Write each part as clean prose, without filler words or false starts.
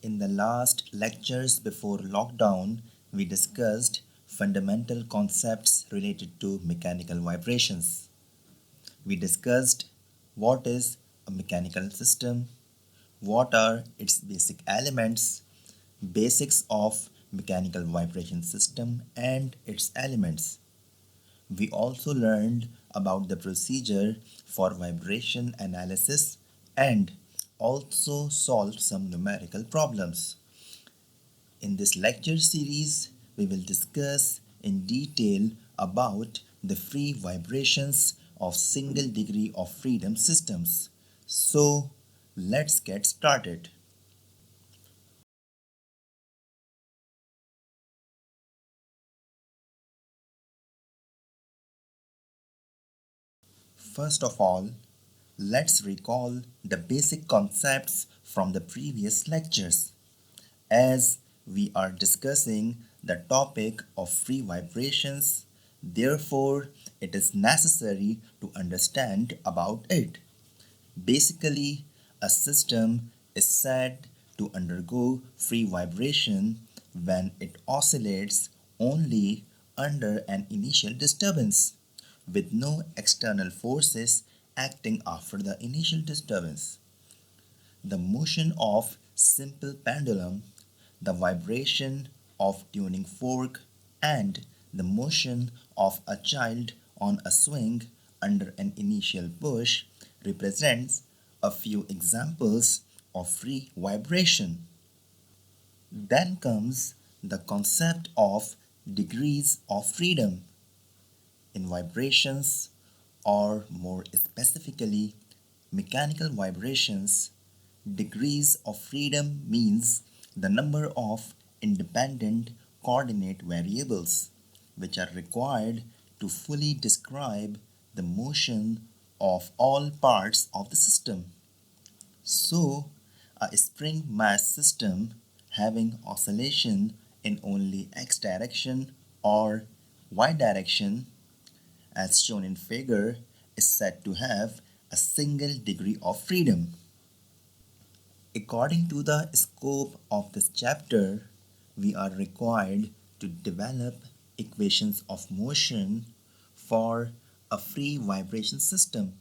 In the last lectures before lockdown, we discussed fundamental concepts related to mechanical vibrations. We discussed what is a mechanical system, what are its basic elements, basics of mechanical vibration system and its elements. We also learned about the procedure for vibration analysis and also solved some numerical problems. In this lecture series, we will discuss in detail about the free vibrations of single degree of freedom systems. So, let's get started. First of all, let's recall the basic concepts from the previous lectures. As we are discussing the topic of free vibrations, therefore it is necessary to understand about it. Basically, a system is said to undergo free vibration when it oscillates only under an initial disturbance, with no external forces acting after the initial disturbance. The motion of simple pendulum, the vibration of tuning fork, and the motion of a child on a swing under an initial push represents a few examples of free vibration. Then comes the concept of degrees of freedom in vibrations, or more specifically, mechanical vibrations. Degrees of freedom means the number of independent coordinate variables which are required to fully describe the motion of all parts of the system. So, a spring mass system having oscillation in only x direction or y direction, as shown in figure, is said to have a single degree of freedom. According to the scope of this chapter, we are required to develop equations of motion for a free vibration system.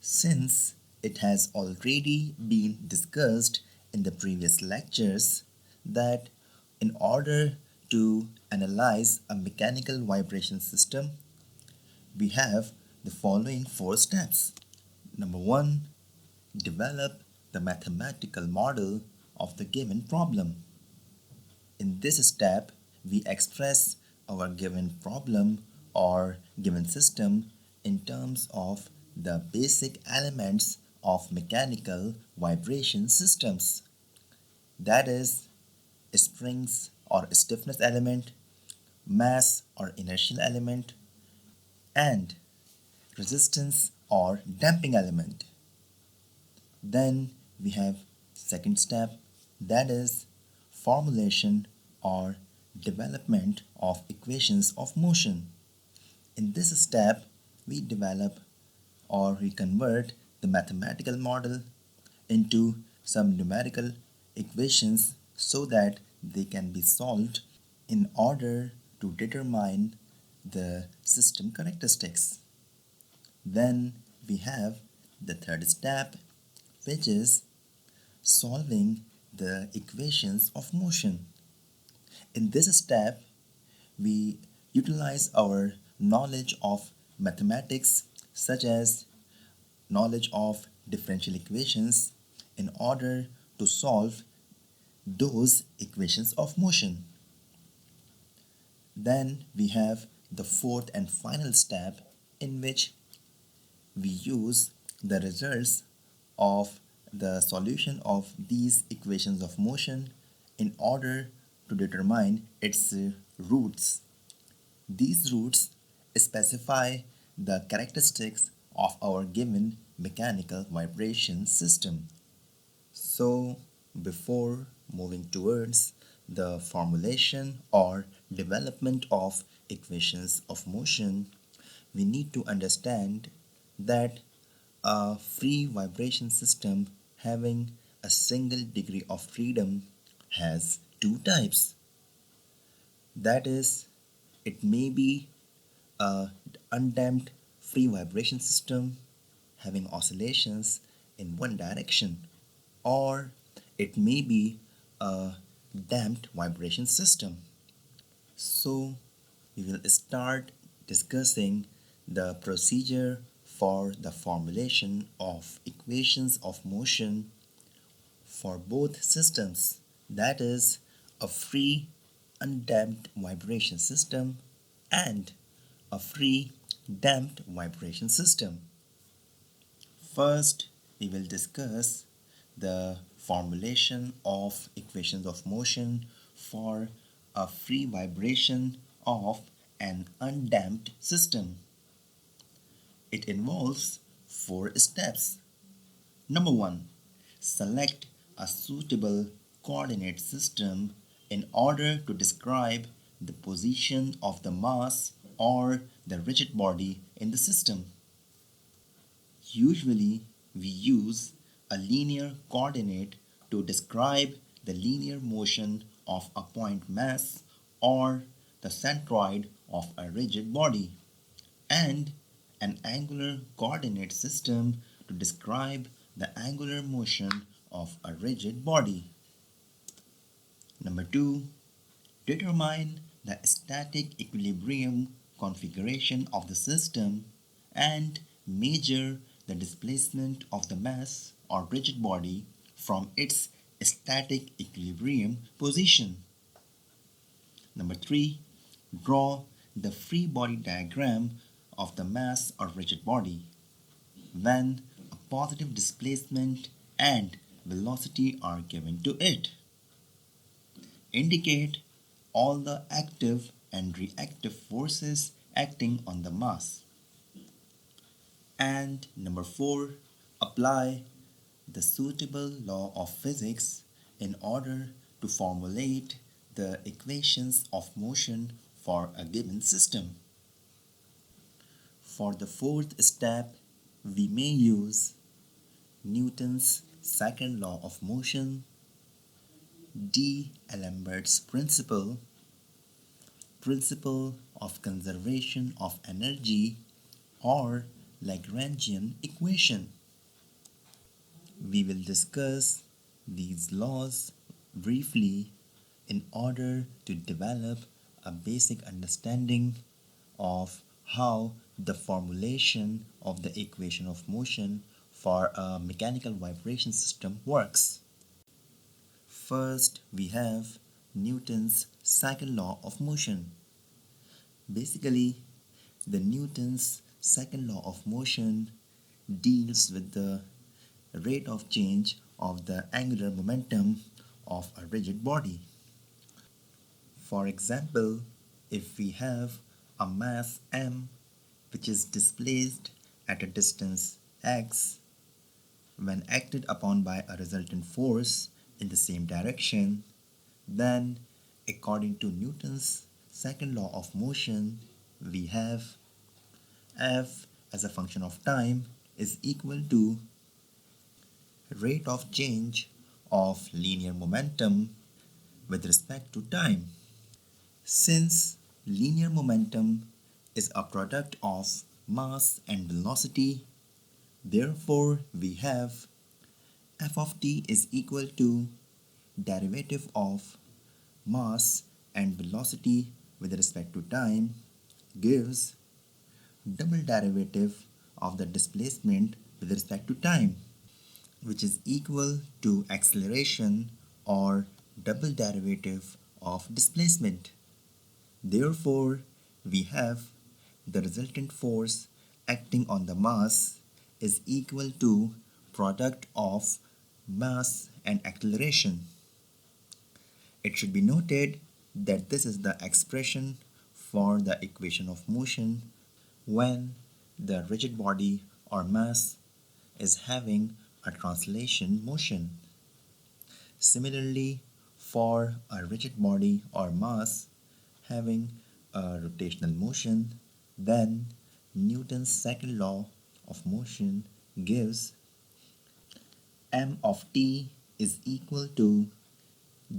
Since it has already been discussed in the previous lectures that in order to analyze a mechanical vibration system, we have the following four steps. Number one, develop the mathematical model of the given problem. In this step, we express our given problem or given system in terms of the basic elements of mechanical vibration systems. That is, springs or stiffness element, mass or inertial element, and resistance or damping element. Then we have second step, that is formulation or development of equations of motion. In this step, we develop or we convert the mathematical model into some numerical equations so that they can be solved in order to determine the system characteristics. Then we have the third step, which is solving the equations of motion. In this step, we utilize our knowledge of mathematics, such as knowledge of differential equations, in order to solve those equations of motion. Then we have the fourth and final step, in which we use the results of the solution of these equations of motion in order to determine its roots. These roots specify the characteristics of our given mechanical vibration system. So, before moving towards the formulation or development of equations of motion, we need to understand that a free vibration system having a single degree of freedom has two types. That is, it may be a undamped free vibration system having oscillations in one direction, or it may be a damped vibration system. So, we will start discussing the procedure for the formulation of equations of motion for both systems, that is, a free undamped vibration system and a free damped vibration system. First, we will discuss the formulation of equations of motion for a free vibration of an undamped system. It involves four steps. Number one, select a suitable coordinate system in order to describe the position of the mass or the rigid body in the system. Usually, we use a linear coordinate to describe the linear motion of a point mass or the centroid of a rigid body, and an angular coordinate system to describe the angular motion of a rigid body. Number 2. Determine the static equilibrium configuration of the system and measure the displacement of the mass or rigid body from its static equilibrium position. Number 3. Draw the free body diagram of the mass or rigid body when a positive displacement and velocity are given to it. Indicate all the active and reactive forces acting on the mass. And number 4, apply the suitable law of physics in order to formulate the equations of motion for a given system. For the fourth step, we may use Newton's second law of motion, D'Alembert's principle, principle of conservation of energy, or Lagrangian equation. We will discuss these laws briefly in order to develop a basic understanding of how the formulation of the equation of motion for a mechanical vibration system works. First, we have Newton's second law of motion. Basically, the Newton's second law of motion deals with the rate of change of the angular momentum of a rigid body. For example, if we have a mass m which is displaced at a distance x, when acted upon by a resultant force in the same direction, then according to Newton's second law of motion, we have f as a function of time is equal to rate of change of linear momentum with respect to time. Since linear momentum is a product of mass and velocity, therefore we have f of t is equal to derivative of mass and velocity with respect to time gives double derivative of the displacement with respect to time, which is equal to acceleration or double derivative of displacement. Therefore, we have the resultant force acting on the mass is equal to product of mass and acceleration. It should be noted that this is the expression for the equation of motion when the rigid body or mass is having a translation motion. Similarly, for a rigid body or mass having a rotational motion, then Newton's second law of motion gives m of t is equal to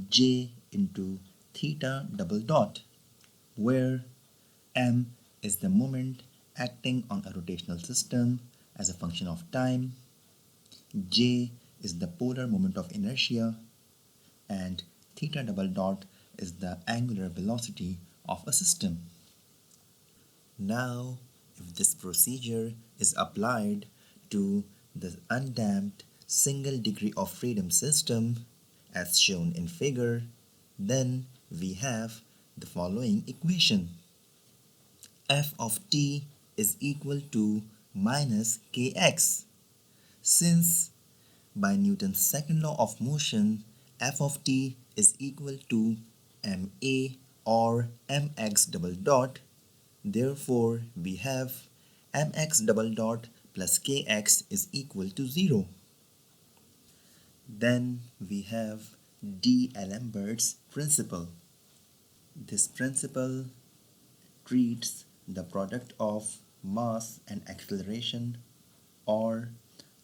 J into theta double dot, where m is the moment acting on a rotational system as a function of time, J is the polar moment of inertia, and theta double dot is the angular velocity of a system. Now, if this procedure is applied to the undamped single degree of freedom system as shown in figure, then we have the following equation. F of t is equal to minus kx. Since by Newton's second law of motion, f of t is equal to ma or mx double dot, therefore we have mx double dot plus kx is equal to 0. Then we have D'Alembert's principle. This principle treats the product of mass and acceleration, or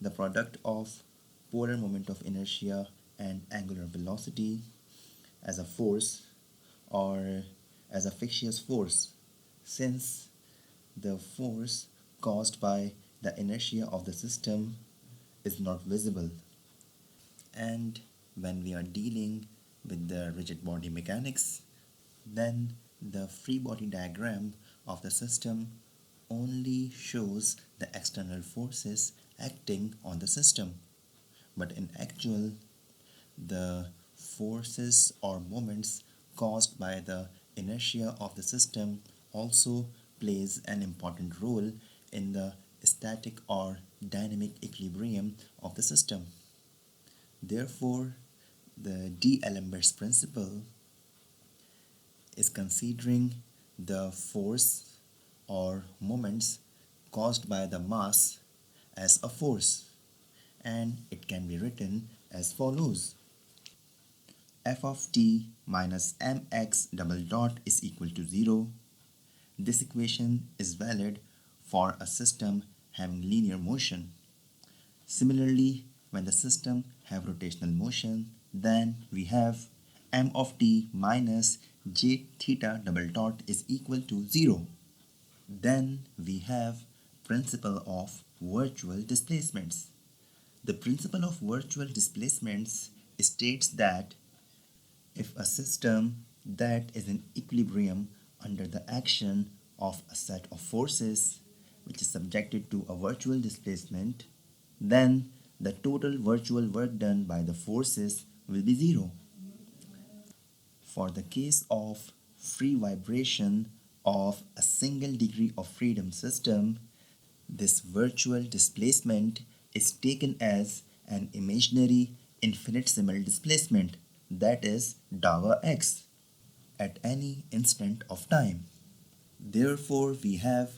the product of polar moment of inertia and angular velocity, as a force or as a fictitious force, since the force caused by the inertia of the system is not visible. And when we are dealing with the rigid body mechanics, then the free body diagram of the system only shows the external forces acting on the system. But in actual, the forces or moments caused by the inertia of the system also plays an important role in the static or dynamic equilibrium of the system. Therefore, the D'Alembert's principle is considering the force or moments caused by the mass as a force, and it can be written as follows. F of t minus mx double dot is equal to 0. This equation is valid for a system having linear motion. Similarly, when the system have rotational motion, then we have m of t minus j theta double dot is equal to 0. Then we have principle of virtual displacements. The principle of virtual displacements states that if a system that is in equilibrium under the action of a set of forces which is subjected to a virtual displacement, then the total virtual work done by the forces will be 0. For the case of free vibration of a single degree of freedom system, this virtual displacement is taken as an imaginary infinitesimal displacement, that is dava x, at any instant of time. Therefore, we have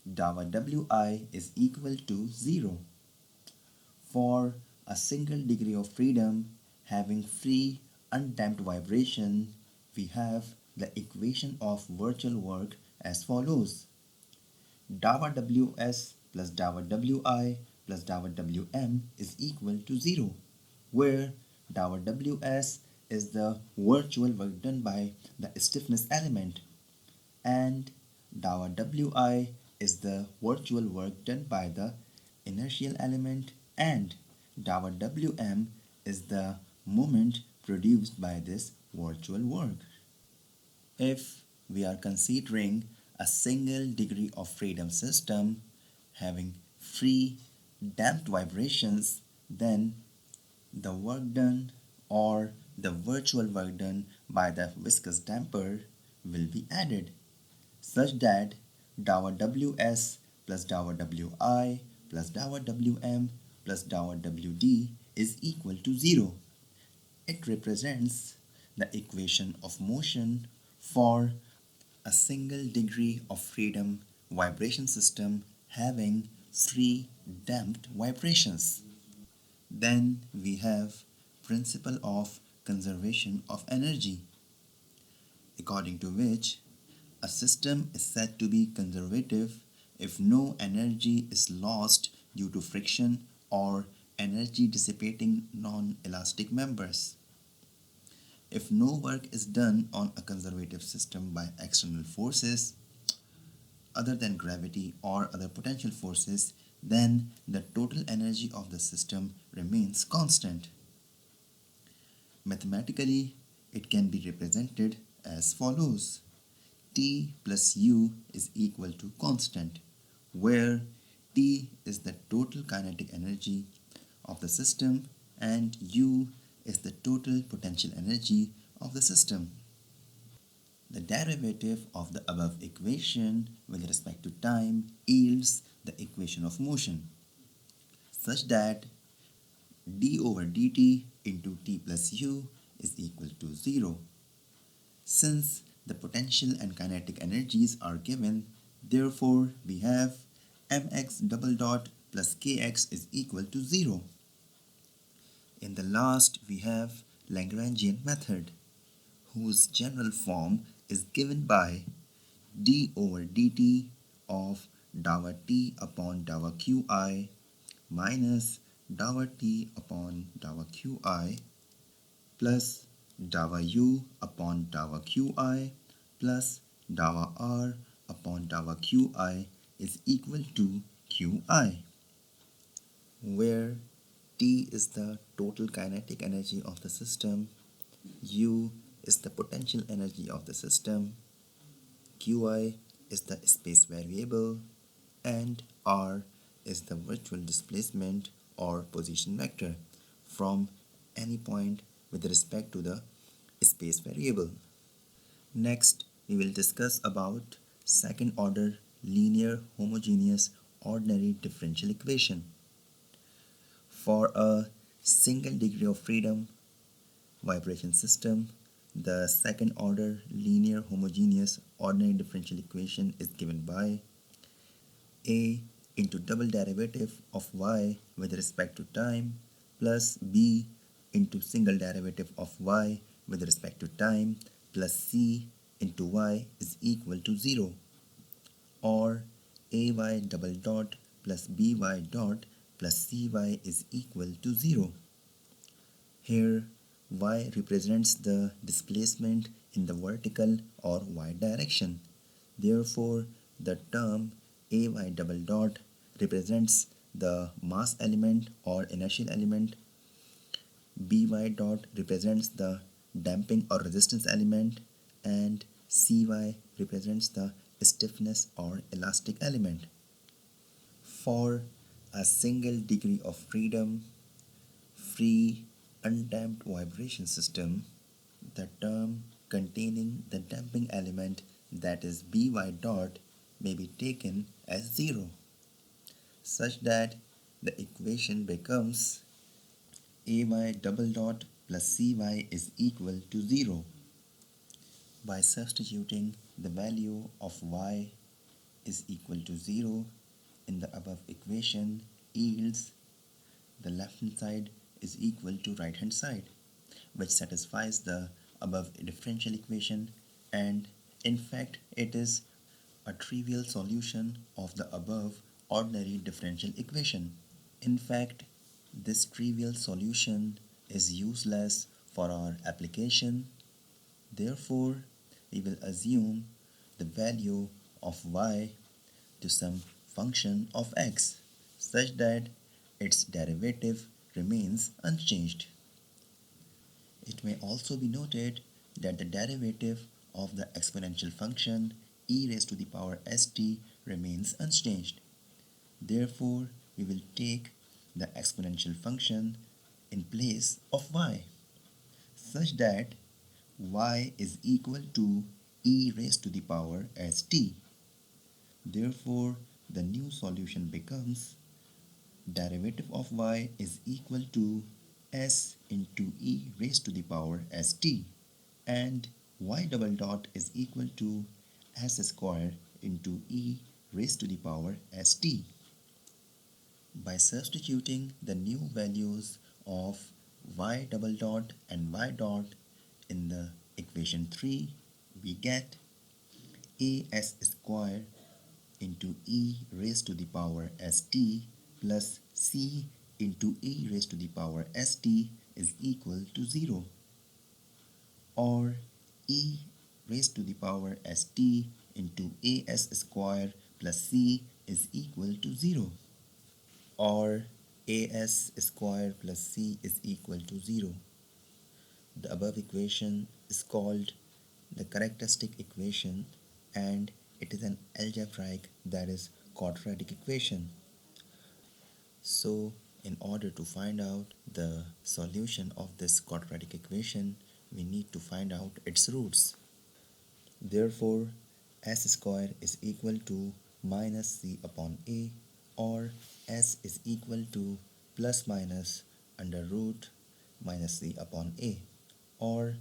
dava wi is equal to 0. For a single degree of freedom having free undamped vibration, we have the equation of virtual work as follows. Dava ws plus dava wi plus dava wm is equal to 0, where dava ws is the virtual work done by the stiffness element, and dava wi is the virtual work done by the inertial element, and dava wm is the moment produced by this virtual work. If we are considering a single degree of freedom system having free damped vibrations, then the work done or the virtual work done by the viscous damper will be added, such that dava ws plus dava wi plus dava wm plus dava wd is equal to 0. It represents the equation of motion for a single degree of freedom vibration system having free damped vibrations. Then we have principle of conservation of energy, according to which a system is said to be conservative if no energy is lost due to friction or energy dissipating non-elastic members. If no work is done on a conservative system by external forces other than gravity or other potential forces, then the total energy of the system remains constant. Mathematically, it can be represented as follows. T plus U is equal to constant, where T is the total kinetic energy of the system and U is the total potential energy of the system. The derivative of the above equation with respect to time yields the equation of motion, such that d over dt into t plus u is equal to 0. Since the potential and kinetic energies are given, therefore we have mx double dot plus kx is equal to 0. In the last, we have Lagrangian method, whose general form is given by d over dt of dou t upon dou qi minus dou t upon dou qi plus dou u upon dou qi plus dou r upon dou qi is equal to qi, where T is the total kinetic energy of the system, U is the potential energy of the system, Qi is the space variable, and R is the virtual displacement or position vector from any point with respect to the space variable. Next, we will discuss about second order linear homogeneous ordinary differential equation. For a single degree of freedom vibration system, the second order linear homogeneous ordinary differential equation is given by A into double derivative of y with respect to time plus B into single derivative of y with respect to time plus C into y is equal to 0, or ay double dot plus by dot plus cy is equal to 0. Here, y represents the displacement in the vertical or y direction. Therefore, the term ay double dot represents the mass element or inertial element, by dot represents the damping or resistance element, and cy represents the stiffness or elastic element. For a single degree of freedom, free undamped vibration system, the term containing the damping element, that is by dot, may be taken as 0, such that the equation becomes ay double dot plus cy is equal to 0. By substituting the value of y is equal to 0 in the above equation yields the left hand side is equal to right hand side, which satisfies the above differential equation, and in fact it is a trivial solution of the above ordinary differential equation. In fact, this trivial solution is useless for our application. Therefore, we will assume the value of y to some function of x such that its derivative remains unchanged. It may also be noted that the derivative of the exponential function e raised to the power st remains unchanged. Therefore, we will take the exponential function in place of y, such that y is equal to e raised to the power st. Therefore, the new solution becomes derivative of y is equal to s into e raised to the power st, and y double dot is equal to s squared into e raised to the power st. By substituting the new values of y double dot and y dot in the equation 3, we get as squared into e raised to the power st plus c into e raised to the power st is equal to 0, or e raised to the power st into as square plus c is equal to 0, or as square plus c is equal to 0. The above equation is called the characteristic equation, and it is an algebraic, that is quadratic equation. So in order to find out the solution of this quadratic equation, we need to find out its roots. Therefore, s square is equal to minus c upon a, or s is equal to plus minus under root minus c upon a, or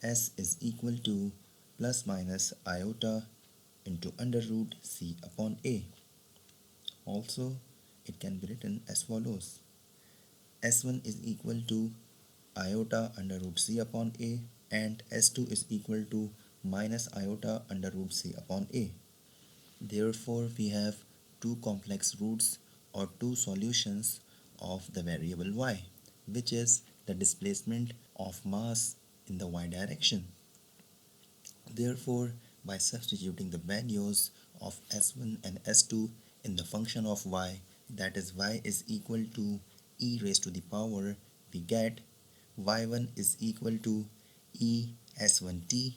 s is equal to plus minus iota into under root c upon a. Also, it can be written as follows: s1 is equal to iota under root c upon a, and s2 is equal to minus iota under root c upon a. Therefore, we have two complex roots or two solutions of the variable y, which is the displacement of mass in the y direction. Therefore, by substituting the values of s1 and s2 in the function of y, that is y is equal to e raised to the power, we get y1 is equal to e s1t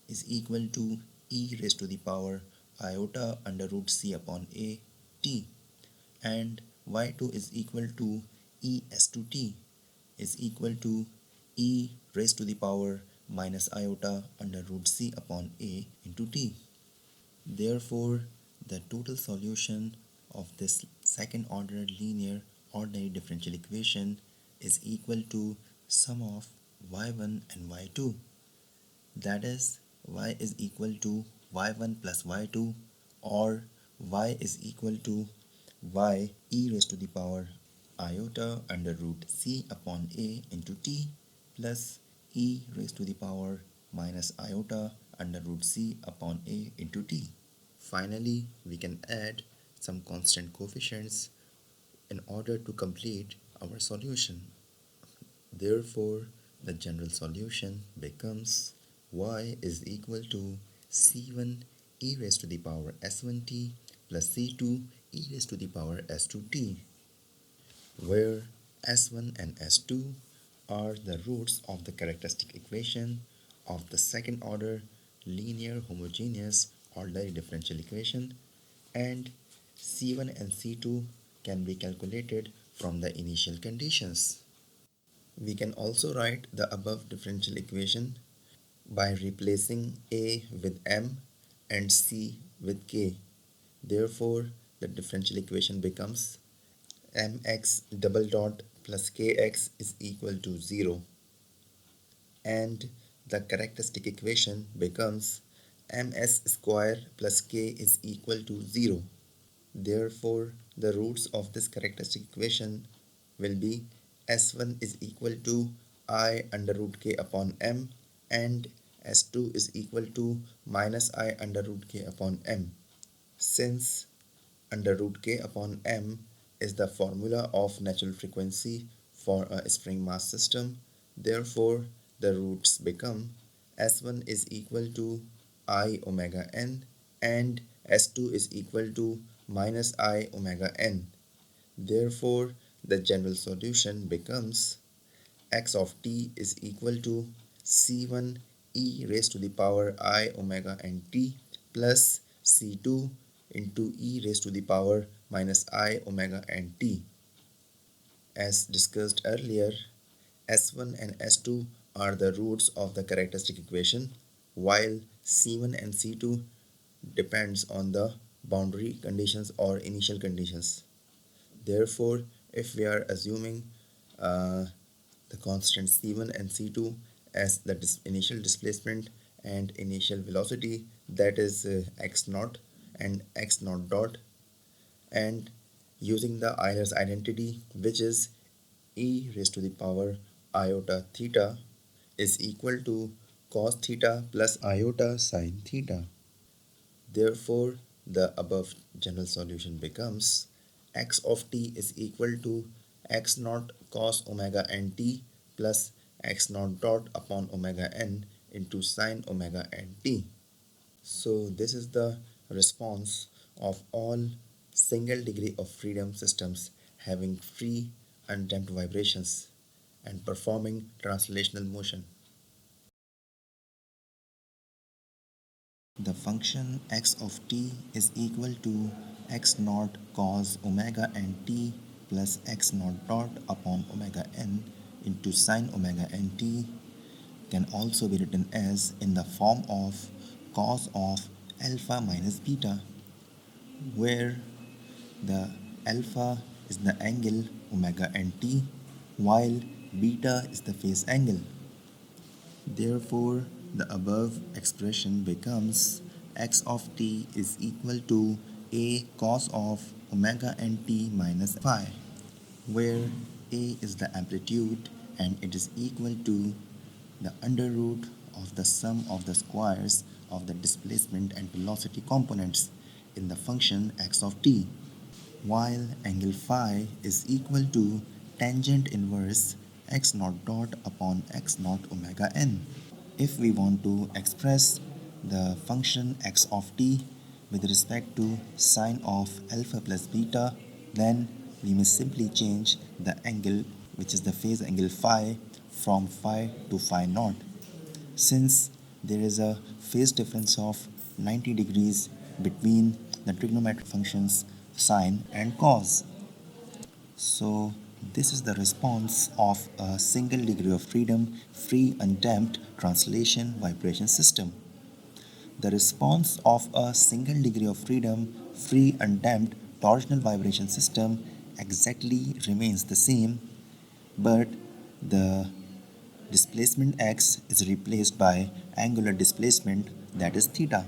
is equal to e raised to the power iota under root c upon a t, and y2 is equal to e s2t is equal to e raised to the power minus iota under root c upon a into t. Therefore, the total solution of this second order linear ordinary differential equation is equal to sum of y1 and y2. That is, y is equal to y1 plus y2, or y is equal to y e raised to the power iota under root c upon a into t plus e raised to the power minus iota under root c upon a into t. Finally, we can add some constant coefficients in order to complete our solution. Therefore, the general solution becomes y is equal to c1 e raised to the power s1t plus c2 e raised to the power s2t, where s1 and s2 are the roots of the characteristic equation of the second order linear homogeneous ordinary differential equation, and c1 and c2 can be calculated from the initial conditions. We can also write the above differential equation by replacing a with m and c with k. Therefore, the differential equation becomes mx double dot plus kx is equal to 0, and the characteristic equation becomes ms square plus k is equal to 0. Therefore, the roots of this characteristic equation will be s1 is equal to I under root k upon m, and s2 is equal to minus I under root k upon m. Since under root k upon m is the formula of natural frequency for a spring mass system, therefore the roots become s1 is equal to I omega n, and s2 is equal to minus I omega n. Therefore, the general solution becomes x of t is equal to c1 e raised to the power I omega n t plus c2 into e raised to the power minus I omega n t. As discussed earlier, s1 and s2 are the roots of the characteristic equation, while c1 and c2 depends on the boundary conditions or initial conditions. Therefore, if we are assuming the constant c1 and c2 as the initial displacement and initial velocity, that is x naught and x naught dot, and using the Euler's identity, which is e raised to the power iota theta is equal to cos theta plus iota sine theta. Therefore, the above general solution becomes x of t is equal to x naught cos omega nt plus x naught dot upon omega n into sine omega nt. So this is the response of all single degree of freedom systems having free undamped vibrations and performing translational motion. The function x of t is equal to x naught cos omega nt plus x naught dot upon omega n into sine omega nt can also be written as in the form of cos of alpha minus beta, where the alpha is the angle omega nt while beta is the phase angle. Therefore, the above expression becomes x of t is equal to a cos of omega nt minus phi, where a is the amplitude and it is equal to the under root of the sum of the squares of the displacement and velocity components in the function x of t, while angle phi is equal to tangent inverse x naught dot upon x naught omega n. If we want to express the function x of t with respect to sine of alpha plus beta, then we may simply change the angle, which is the phase angle phi, from phi to phi naught, since there is a phase difference of 90 degrees between the trigonometric functions sine and cos. So this is the response of a single degree of freedom free undamped translation vibration system. The response of a single degree of freedom free undamped torsional vibration system exactly remains the same, but the displacement x is replaced by angular displacement, that is theta,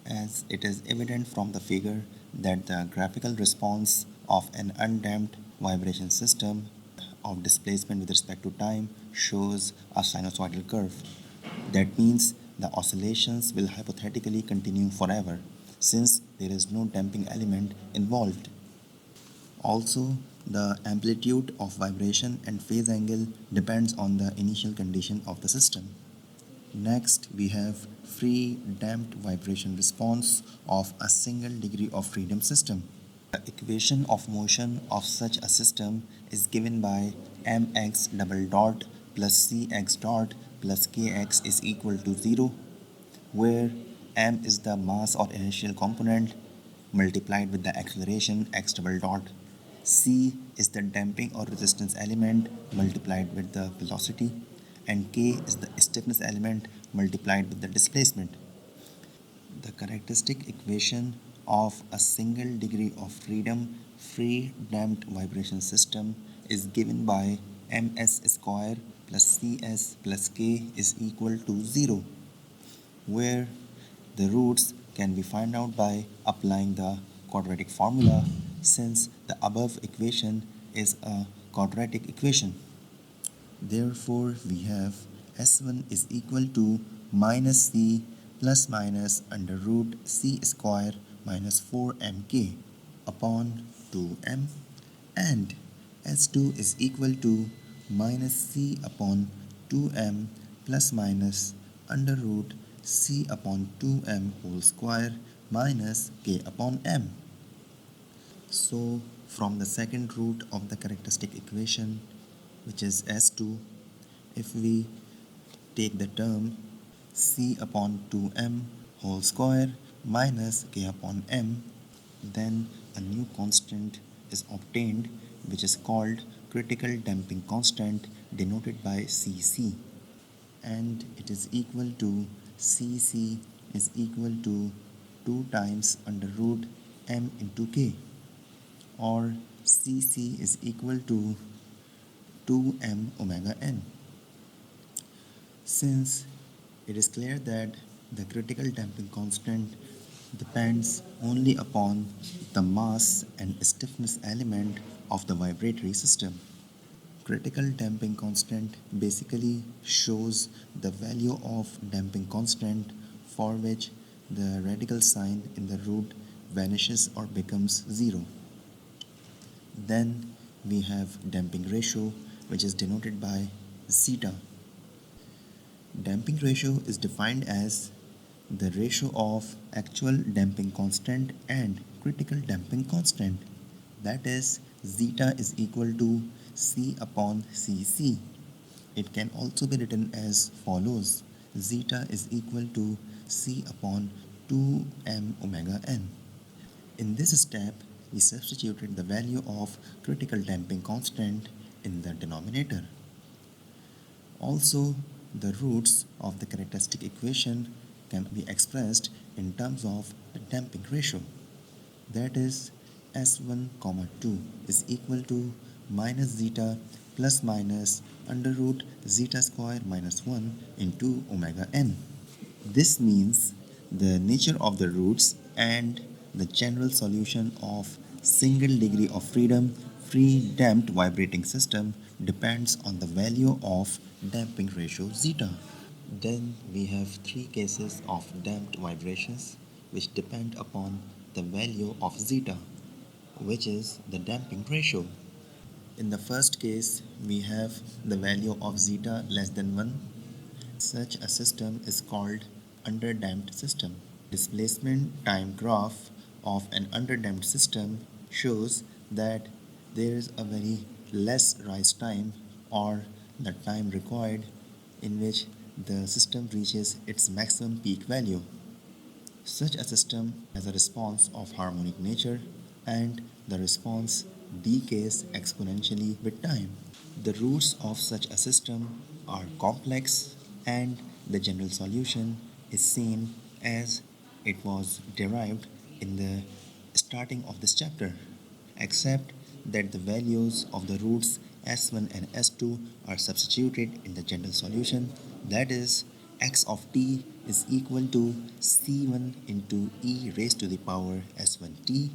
as it is evident from the figure that the graphical response of an undamped vibration system of displacement with respect to time shows a sinusoidal curve. That means the oscillations will hypothetically continue forever since there is no damping element involved. Also, the amplitude of vibration and phase angle depends on the initial condition of the system. Next, we have free damped vibration response of a single degree of freedom system. The equation of motion of such a system is given by mx double dot plus cx dot plus kx is equal to 0, where m is the mass or inertial component multiplied with the acceleration x double dot. C is the damping or resistance element multiplied with the velocity, and K is the stiffness element multiplied with the displacement. The characteristic equation of a single degree of freedom free damped vibration system is given by ms square plus cs plus k is equal to 0, where the roots can be found out by applying the quadratic formula, since the above equation is a quadratic equation. Therefore, we have S1 is equal to minus C plus minus under root C square minus 4mk upon 2m, and S2 is equal to minus C upon 2m plus minus under root C upon 2m whole square minus k upon m. So from the second root of the characteristic equation, which is S2, if we take the term C upon 2m whole square minus k upon m, then a new constant is obtained, which is called critical damping constant, denoted by Cc, and it is equal to Cc is equal to 2 times under root m into k, or Cc is equal to 2m omega n. Since it is clear that the critical damping constant depends only upon the mass and stiffness element of the vibratory system. Critical damping constant basically shows the value of damping constant for which the radical sign in the root vanishes or becomes 0. Then we have damping ratio, which is denoted by zeta. Damping ratio is defined as the ratio of actual damping constant and critical damping constant. That is, zeta is equal to C upon Cc. It can also be written as follows. Zeta is equal to C upon 2m omega n. In this step, we substituted the value of critical damping constant in the denominator. Also, the roots of the characteristic equation can be expressed in terms of the damping ratio. That is, S1, 2 is equal to minus zeta plus minus under root zeta square minus 1 into omega n. This means the nature of the roots and the general solution of single degree of freedom free damped vibrating system depends on the value of damping ratio zeta. Then we have three cases of damped vibrations which depend upon the value of zeta, which is the damping ratio. In the first case, we have the value of zeta less than 1. Such a system is called underdamped system. Displacement time graph of an underdamped system shows that there is a very less rise time, or the time required in which the system reaches its maximum peak value. Such a system has a response of harmonic nature, and the response decays exponentially with time. The roots of such a system are complex, and the general solution is same as it was derived in the starting of this chapter, except that the values of the roots S1 and S2 are substituted in the general solution. That is, x of t is equal to c1 into e raised to the power s1t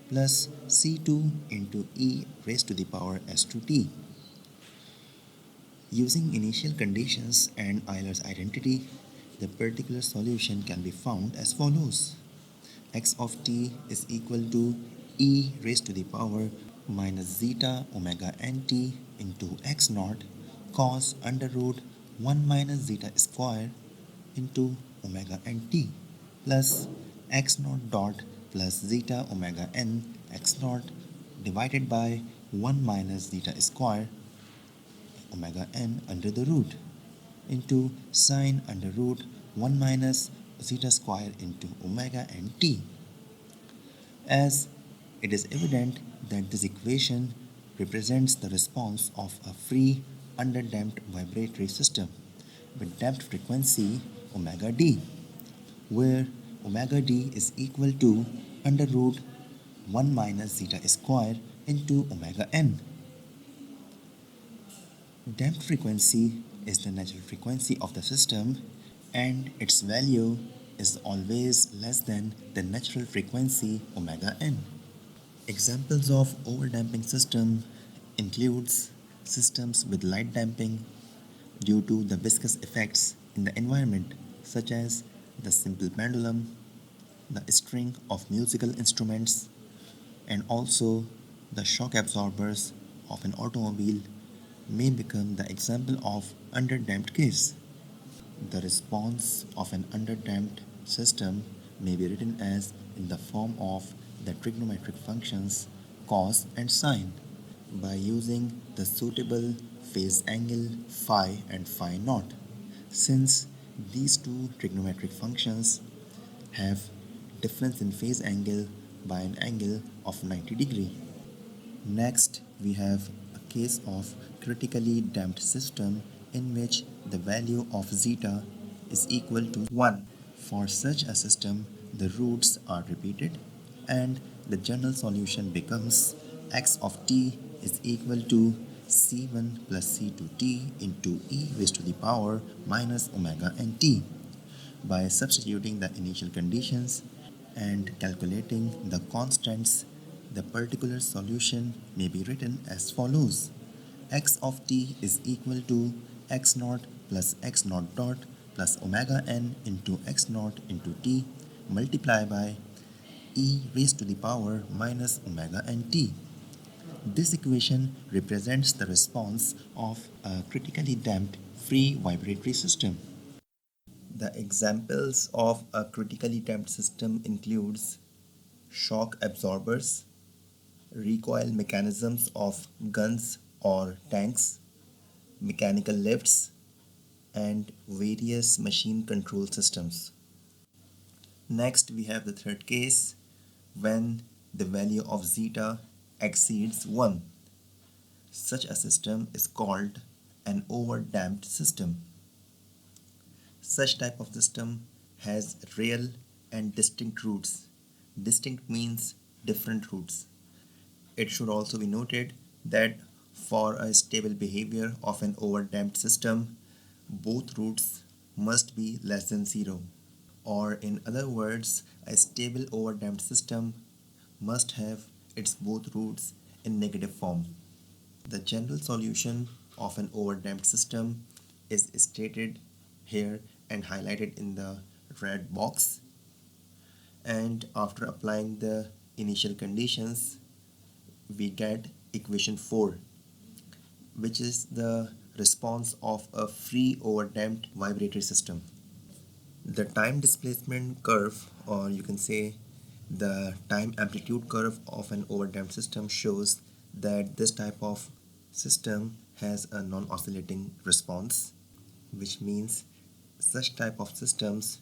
plus c2 into e raised to the power s2t. Using initial conditions and Euler's identity, the particular solution can be found as follows. X of t is equal to e raised to the power minus zeta omega nt into x naught cos under root 1 minus zeta square into omega nt plus x naught dot plus zeta omega n x naught divided by 1 minus zeta square omega n under the root into sine under root 1 minus zeta square into omega nt. As it is evident that this equation represents the response of a free underdamped vibratory system with damped frequency omega d, where omega d is equal to under root 1 minus zeta square into omega n. Damped frequency is the natural frequency of the system, and its value is always less than the natural frequency omega n. Examples of overdamping system includes systems with light damping due to the viscous effects in the environment, such as the simple pendulum, the string of musical instruments, and also the shock absorbers of an automobile may become the example of underdamped case. The response of an underdamped system may be written as in the form of the trigonometric functions cos and sine by using the suitable phase angle phi and phi naught, since these two trigonometric functions have difference in phase angle by an angle of 90 degree. Next, we have a case of critically damped system in which the value of zeta is equal to 1. For such a system, the roots are repeated and the general solution becomes x of t is equal to c1 plus c2t into e raised to the power minus omega nt. By substituting the initial conditions and calculating the constants, the particular solution may be written as follows. X of t is equal to x naught plus x naught dot plus omega n into x naught into t multiplied by e raised to the power minus omega nt. This equation represents the response of a critically damped free vibratory system. The examples of a critically damped system includes shock absorbers, recoil mechanisms of guns or tanks, mechanical lifts, and various machine control systems. Next, we have the third case when the value of zeta exceeds 1. Such a system is called an overdamped system. Such type of system has real and distinct roots. Distinct means different roots. It should also be noted that for a stable behavior of an overdamped system, both roots must be less than 0. Or in other words, a stable overdamped system must have its both roots in negative form. The general solution of an overdamped system is stated here and highlighted in the red box. And after applying the initial conditions, we get equation 4, which is the response of a free overdamped vibratory system. The time displacement curve, or you can say the time amplitude curve of an overdamped system, shows that this type of system has a non-oscillating response, which means such type of systems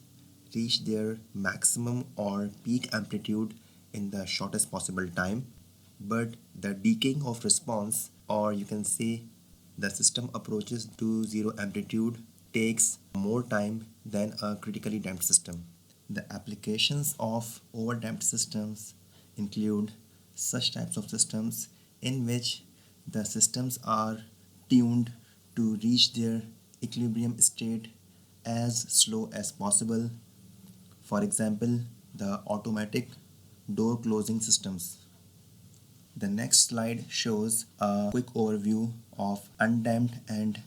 reach their maximum or peak amplitude in the shortest possible time, but the decaying of response, or you can say the system approaches to zero amplitude, takes more time than a critically damped system. The applications of overdamped systems include such types of systems in which the systems are tuned to reach their equilibrium state as slow as possible. For example, the automatic door closing systems. The next slide shows a quick overview of undamped and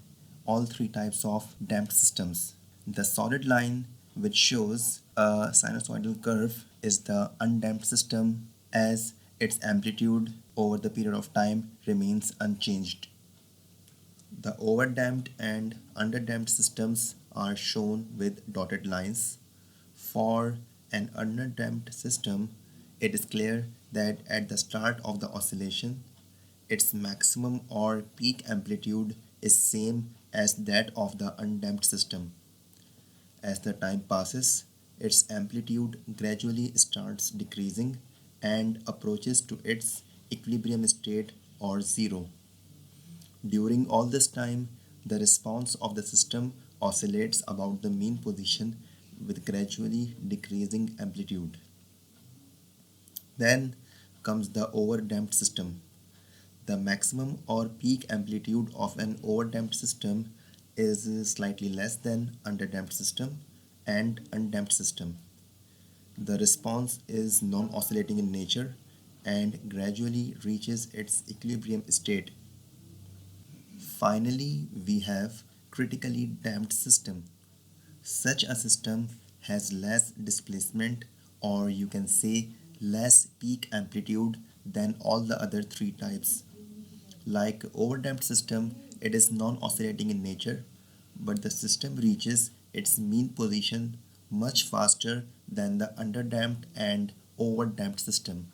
all three types of damped systems. The solid line, which shows a sinusoidal curve, is the undamped system as its amplitude over the period of time remains unchanged. The overdamped and underdamped systems are shown with dotted lines. For an underdamped system, it is clear that at the start of the oscillation, its maximum or peak amplitude is same as that of the undamped system. As the time passes, its amplitude gradually starts decreasing and approaches to its equilibrium state or zero. During all this time, the response of the system oscillates about the mean position with gradually decreasing amplitude. Then comes the overdamped system. The maximum or peak amplitude of an overdamped system is slightly less than underdamped system and undamped system. The response is non-oscillating in nature and gradually reaches its equilibrium state. Finally, we have critically damped system. Such a system has less displacement, or you can say less peak amplitude than all the other three types. Like overdamped system, it is non-oscillating in nature, but the system reaches its mean position much faster than the underdamped and overdamped system.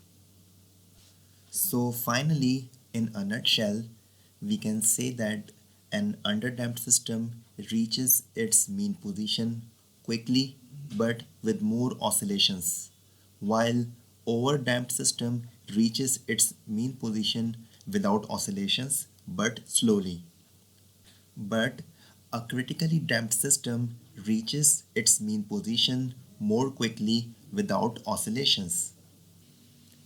So finally, in a nutshell, we can say that an underdamped system reaches its mean position quickly but with more oscillations, while overdamped system reaches its mean position without oscillations but slowly. But a critically damped system reaches its mean position more quickly without oscillations.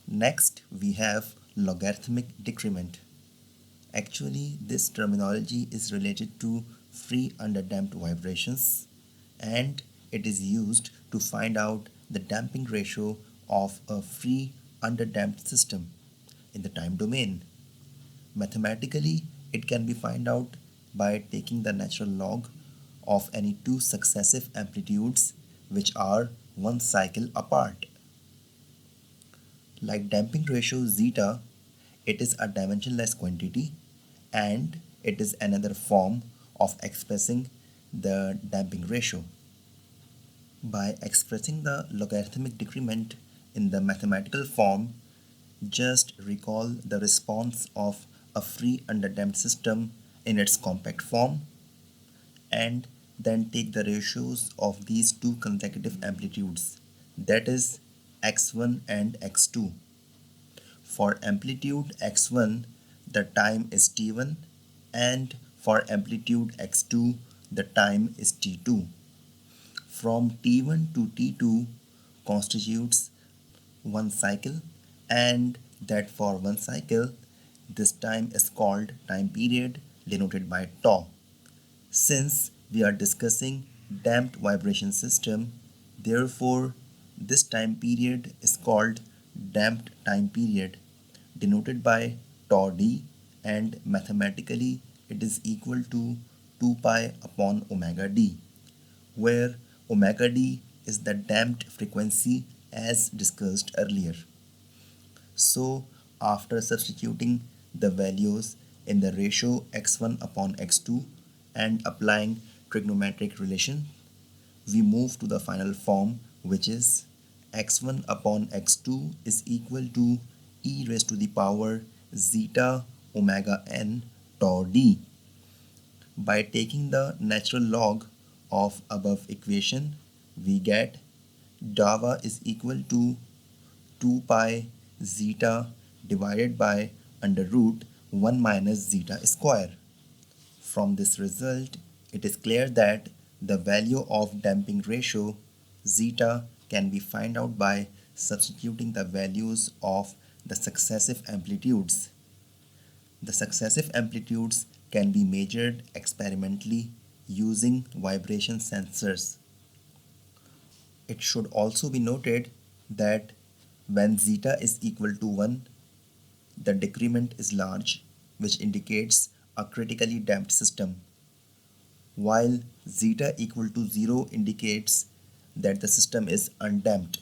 Next, we have logarithmic decrement. Actually, this terminology is related to free underdamped vibrations, and it is used to find out the damping ratio of a free underdamped system in the time domain. Mathematically, it can be found out by taking the natural log of any two successive amplitudes which are one cycle apart. Like damping ratio zeta, It is a dimensionless quantity and it is another form of expressing the damping ratio. By expressing the logarithmic decrement in the mathematical form, just recall the response of a free underdamped system in its compact form and then take the ratios of these two consecutive amplitudes, that is x1 and x2. For amplitude x1, the time is t1, and for amplitude x2, the time is t2. From t1 to t2 constitutes one cycle, and that for one cycle, this time is called time period, denoted by tau. Since we are discussing damped vibration system, therefore this time period is called damped time period, denoted by tau d, and mathematically it is equal to 2 pi upon omega d, where omega d is the damped frequency as discussed earlier. So after substituting the values in the ratio x1 upon x2 and applying trigonometric relation, we move to the final form, which is x1 upon x2 is equal to e raised to the power zeta omega n tau d. By taking the natural log of above equation, we get dava is equal to 2 pi zeta divided by under root 1 minus zeta square. From this result, it is clear that the value of damping ratio zeta can be found out by substituting the values of the successive amplitudes. The successive amplitudes can be measured experimentally using vibration sensors. It should also be noted that when zeta is equal to 1, the decrement is large, which indicates a critically damped system, while zeta equal to 0 indicates that the system is undamped.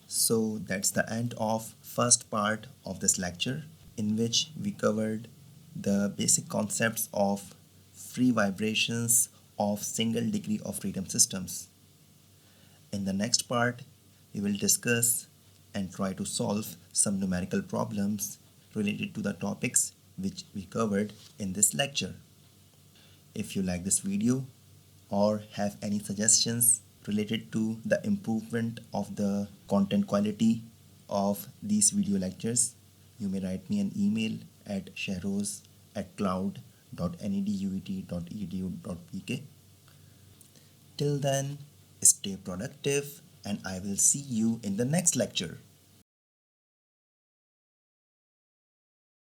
So that's the end of first part of this lecture, in which we covered the basic concepts of free vibrations of single degree of freedom systems. In the next part, we will discuss and try to solve some numerical problems related to the topics which we covered in this lecture. If you like this video or have any suggestions related to the improvement of the content quality of these video lectures, you may write me an email at shahroz@cloud.neduet.edu.pk. Till then, stay productive and I will see you in the next lecture.